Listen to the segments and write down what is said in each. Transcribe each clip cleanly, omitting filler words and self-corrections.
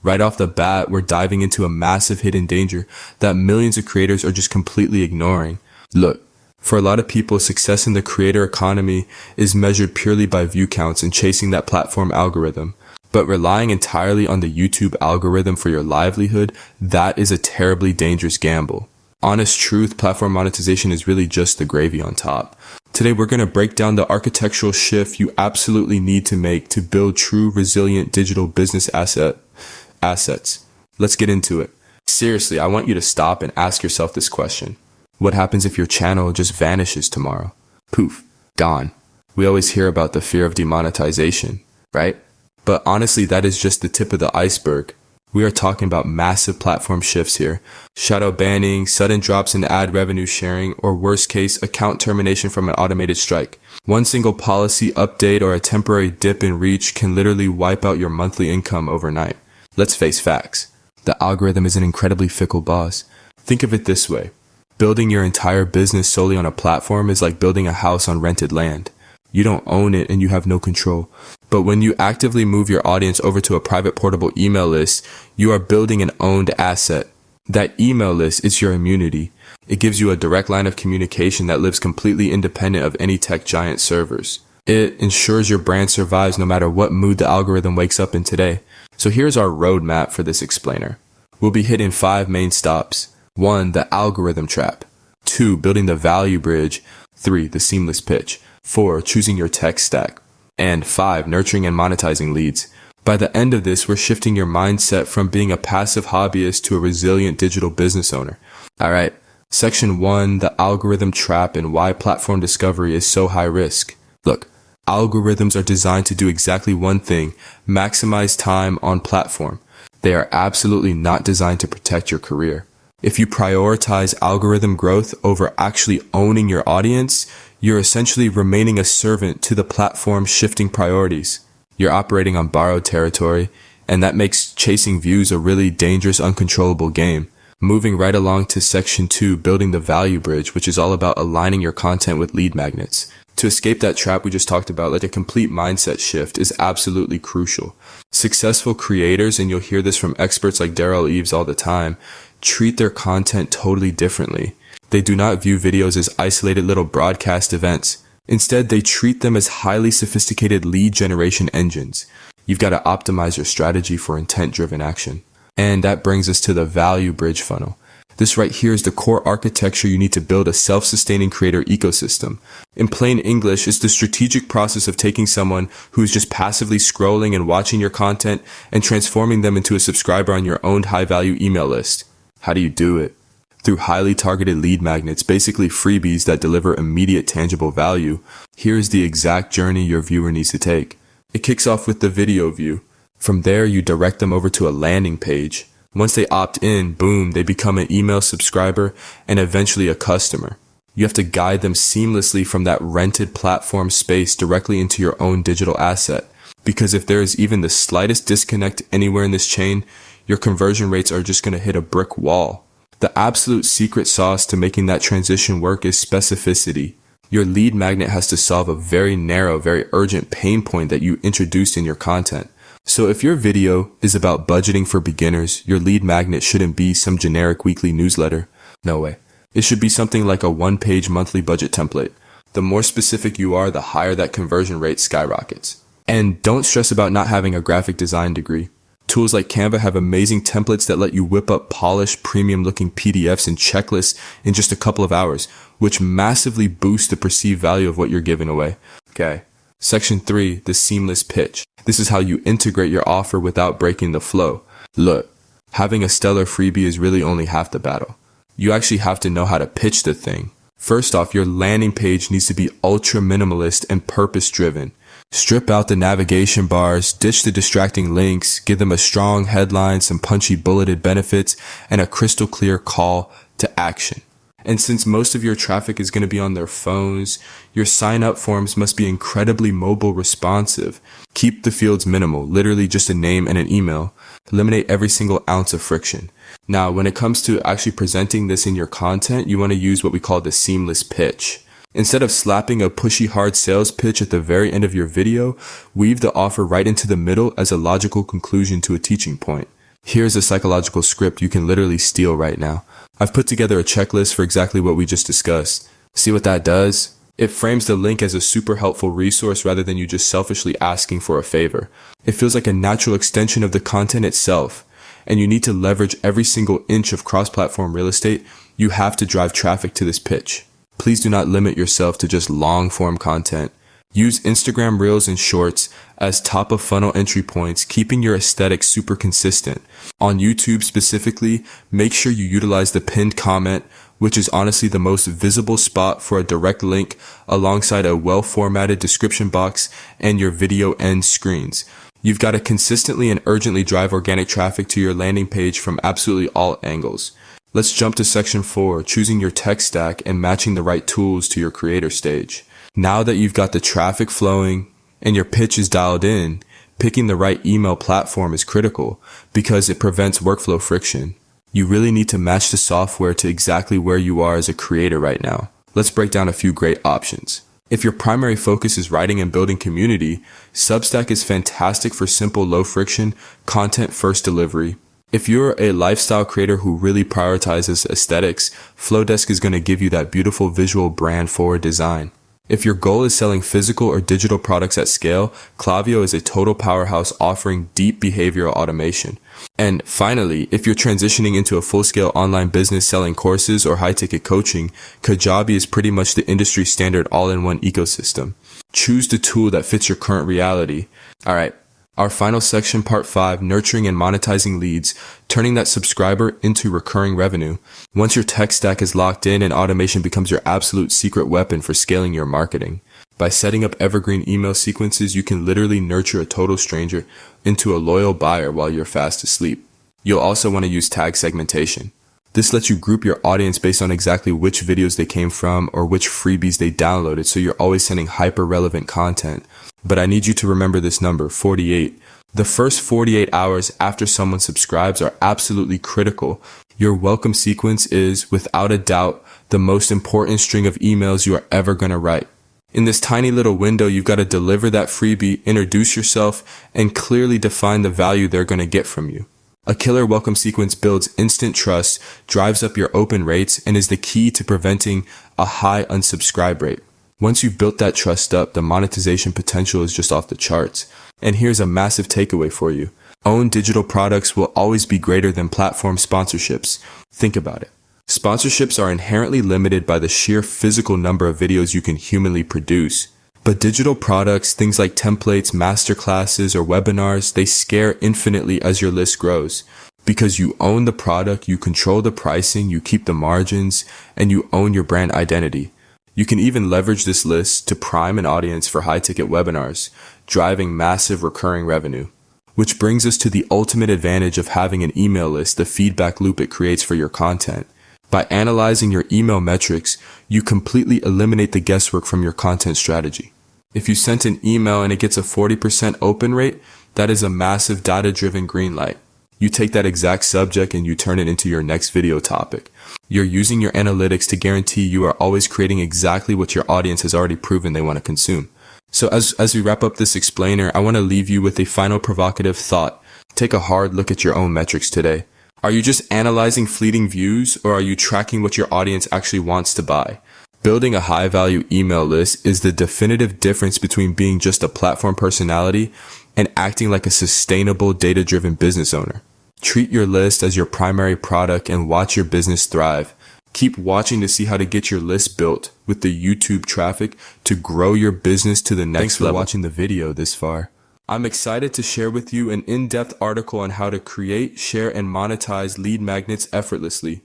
Right off the bat, we're diving into a massive hidden danger that millions of creators are just completely ignoring. Look, for a lot of people, success in the creator economy is measured purely by view counts and chasing that platform algorithm. But relying entirely on the YouTube algorithm for your livelihood, that is a terribly dangerous gamble. Honest truth, platform monetization is really just the gravy on top. Today, we're going to break down the architectural shift you absolutely need to make to build true, resilient digital business assets. Let's get into it. Seriously, I want you to stop and ask yourself this question. What happens if your channel just vanishes tomorrow? Poof, gone. We always hear about the fear of demonetization, right? But honestly, that is just the tip of the iceberg. We are talking about massive platform shifts here. Shadow banning, sudden drops in ad revenue sharing, or worst case, account termination from an automated strike. One single policy update or a temporary dip in reach can literally wipe out your monthly income overnight. Let's face facts. The algorithm is an incredibly fickle boss. Think of it this way. Building your entire business solely on a platform is like building a house on rented land. You don't own it and you have no control. But when you actively move your audience over to a private portable email list, you are building an owned asset. That email list is your immunity. It gives you a direct line of communication that lives completely independent of any tech giant servers. It ensures your brand survives no matter what mood the algorithm wakes up in today. So here's our roadmap for this explainer. We'll be hitting 5 main stops. 1. The algorithm trap. 2. Building the value bridge. 3. The seamless pitch. 4. Choosing your tech stack. And 5. Nurturing and monetizing leads. By the end of this, we're shifting your mindset from being a passive hobbyist to a resilient digital business owner. Alright, Section 1, the algorithm trap and why platform discovery is so high risk. Look, algorithms are designed to do exactly one thing, maximize time on platform. They are absolutely not designed to protect your career. If you prioritize algorithm growth over actually owning your audience, you're essentially remaining a servant to the platform's shifting priorities. You're operating on borrowed territory, and that makes chasing views a really dangerous, uncontrollable game. Moving right along to Section 2, building the value bridge, which is all about aligning your content with lead magnets. To escape that trap we just talked about, like a complete mindset shift is absolutely crucial. Successful creators, and you'll hear this from experts like Darrell Eves all the time, treat their content totally differently. They do not view videos as isolated little broadcast events. Instead, they treat them as highly sophisticated lead generation engines. You've got to optimize your strategy for intent-driven action. And that brings us to the value bridge funnel. This right here is the core architecture you need to build a self-sustaining creator ecosystem. In plain English, it's the strategic process of taking someone who's just passively scrolling and watching your content and transforming them into a subscriber on your own high-value email list. How do you do it? Through highly targeted lead magnets, basically freebies that deliver immediate tangible value. Here's the exact journey your viewer needs to take. It kicks off with the video view. From there, you direct them over to a landing page. Once they opt in, boom, they become an email subscriber and eventually a customer. You have to guide them seamlessly from that rented platform space directly into your own digital asset. Because if there is even the slightest disconnect anywhere in this chain, your conversion rates are just going to hit a brick wall. The absolute secret sauce to making that transition work is specificity. Your lead magnet has to solve a very narrow, very urgent pain point that you introduced in your content. So if your video is about budgeting for beginners, your lead magnet shouldn't be some generic weekly newsletter. No way. It should be something like a 1-page monthly budget template. The more specific you are, the higher that conversion rate skyrockets. And don't stress about not having a graphic design degree. Tools like Canva have amazing templates that let you whip up polished, premium-looking PDFs and checklists in just a couple of hours, which massively boosts the perceived value of what you're giving away. Okay. Section 3, the seamless pitch. This is how you integrate your offer without breaking the flow. Look, having a stellar freebie is really only half the battle. You actually have to know how to pitch the thing. First off, your landing page needs to be ultra minimalist and purpose-driven. Strip out the navigation bars, ditch the distracting links, give them a strong headline, some punchy bulleted benefits, and a crystal clear call to action. And since most of your traffic is going to be on their phones, your sign-up forms must be incredibly mobile responsive. Keep the fields minimal, literally just a name and an email. Eliminate every single ounce of friction. Now, when it comes to actually presenting this in your content, you want to use what we call the seamless pitch. Instead of slapping a pushy hard sales pitch at the very end of your video, weave the offer right into the middle as a logical conclusion to a teaching point. Here's a psychological script you can literally steal right now. I've put together a checklist for exactly what we just discussed. See what that does? It frames the link as a super helpful resource rather than you just selfishly asking for a favor. It feels like a natural extension of the content itself. And you need to leverage every single inch of cross-platform real estate. You have to drive traffic to this pitch. Please do not limit yourself to just long-form content. Use Instagram Reels and Shorts as top-of-funnel entry points, keeping your aesthetic super consistent. On YouTube specifically, make sure you utilize the pinned comment, which is honestly the most visible spot for a direct link alongside a well-formatted description box and your video end screens. You've got to consistently and urgently drive organic traffic to your landing page from absolutely all angles. Let's jump to section 4, choosing your tech stack and matching the right tools to your creator stage. Now that you've got the traffic flowing and your pitch is dialed in, picking the right email platform is critical because it prevents workflow friction. You really need to match the software to exactly where you are as a creator right now. Let's break down a few great options. If your primary focus is writing and building community, Substack is fantastic for simple, low-friction, content-first delivery. If you're a lifestyle creator who really prioritizes aesthetics, Flowdesk is going to give you that beautiful visual brand-forward design. If your goal is selling physical or digital products at scale, Klaviyo is a total powerhouse offering deep behavioral automation. And finally, if you're transitioning into a full-scale online business selling courses or high-ticket coaching, Kajabi is pretty much the industry standard all-in-one ecosystem. Choose the tool that fits your current reality. All right. Our final section, part 5, nurturing and monetizing leads, turning that subscriber into recurring revenue. Once your tech stack is locked in and automation becomes your absolute secret weapon for scaling your marketing. By setting up evergreen email sequences, you can literally nurture a total stranger into a loyal buyer while you're fast asleep. You'll also want to use tag segmentation. This lets you group your audience based on exactly which videos they came from or which freebies they downloaded, so you're always sending hyper-relevant content. But I need you to remember this number, 48. The first 48 hours after someone subscribes are absolutely critical. Your welcome sequence is, without a doubt, the most important string of emails you are ever going to write. In this tiny little window, you've got to deliver that freebie, introduce yourself, and clearly define the value they're going to get from you. A killer welcome sequence builds instant trust, drives up your open rates, and is the key to preventing a high unsubscribe rate. Once you've built that trust up, the monetization potential is just off the charts. And here's a massive takeaway for you. Owned digital products will always be greater than platform sponsorships. Think about it. Sponsorships are inherently limited by the sheer physical number of videos you can humanly produce. But digital products, things like templates, masterclasses, or webinars, they scare infinitely as your list grows. Because you own the product, you control the pricing, you keep the margins, and you own your brand identity. You can even leverage this list to prime an audience for high-ticket webinars, driving massive recurring revenue. Which brings us to the ultimate advantage of having an email list, the feedback loop it creates for your content. By analyzing your email metrics, you completely eliminate the guesswork from your content strategy. If you sent an email and it gets a 40% open rate, that is a massive data-driven green light. You take that exact subject and you turn it into your next video topic. You're using your analytics to guarantee you are always creating exactly what your audience has already proven they want to consume. So as we wrap up this explainer, I want to leave you with a final provocative thought. Take a hard look at your own metrics today. Are you just analyzing fleeting views, or are you tracking what your audience actually wants to buy? Building a high-value email list is the definitive difference between being just a platform personality and acting like a sustainable, data-driven business owner. Treat your list as your primary product and watch your business thrive. Keep watching to see how to get your list built with the YouTube traffic to grow your business to the next level. Thanks for watching the video this far. I'm excited to share with you an in-depth article on how to create, share, and monetize lead magnets effortlessly,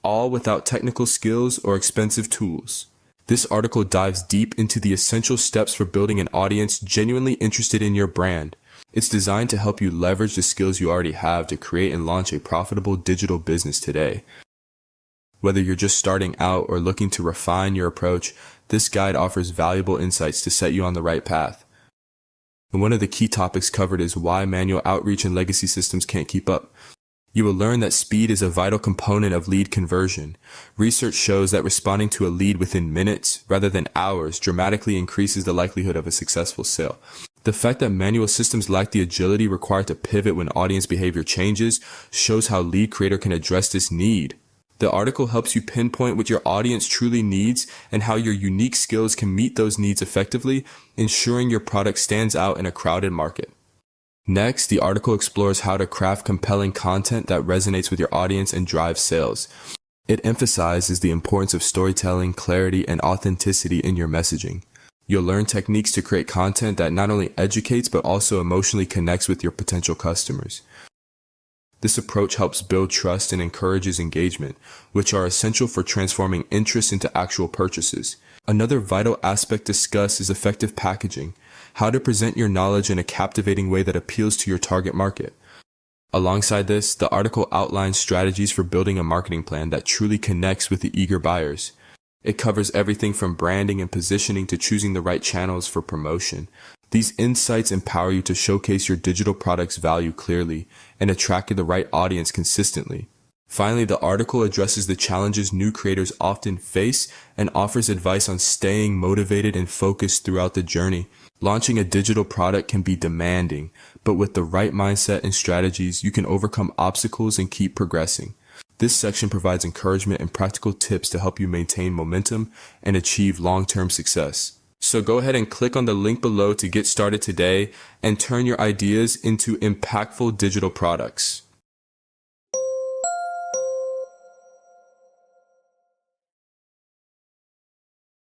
all without technical skills or expensive tools. This article dives deep into the essential steps for building an audience genuinely interested in your brand. It's designed to help you leverage the skills you already have to create and launch a profitable digital business today. Whether you're just starting out or looking to refine your approach, this guide offers valuable insights to set you on the right path. And one of the key topics covered is why manual outreach and legacy systems can't keep up. You will learn that speed is a vital component of lead conversion. Research shows that responding to a lead within minutes rather than hours dramatically increases the likelihood of a successful sale. The fact that manual systems lack the agility required to pivot when audience behavior changes shows how Lead Creator can address this need. The article helps you pinpoint what your audience truly needs and how your unique skills can meet those needs effectively, ensuring your product stands out in a crowded market. Next, the article explores how to craft compelling content that resonates with your audience and drives sales. It emphasizes the importance of storytelling, clarity, and authenticity in your messaging. You'll learn techniques to create content that not only educates but also emotionally connects with your potential customers. This approach helps build trust and encourages engagement, which are essential for transforming interest into actual purchases. Another vital aspect discussed is effective packaging, how to present your knowledge in a captivating way that appeals to your target market. Alongside this, the article outlines strategies for building a marketing plan that truly connects with the eager buyers. It covers everything from branding and positioning to choosing the right channels for promotion. These insights empower you to showcase your digital product's value clearly and attract the right audience consistently. Finally, the article addresses the challenges new creators often face and offers advice on staying motivated and focused throughout the journey. Launching a digital product can be demanding, but with the right mindset and strategies, you can overcome obstacles and keep progressing. This section provides encouragement and practical tips to help you maintain momentum and achieve long-term success. So go ahead and click on the link below to get started today and turn your ideas into impactful digital products.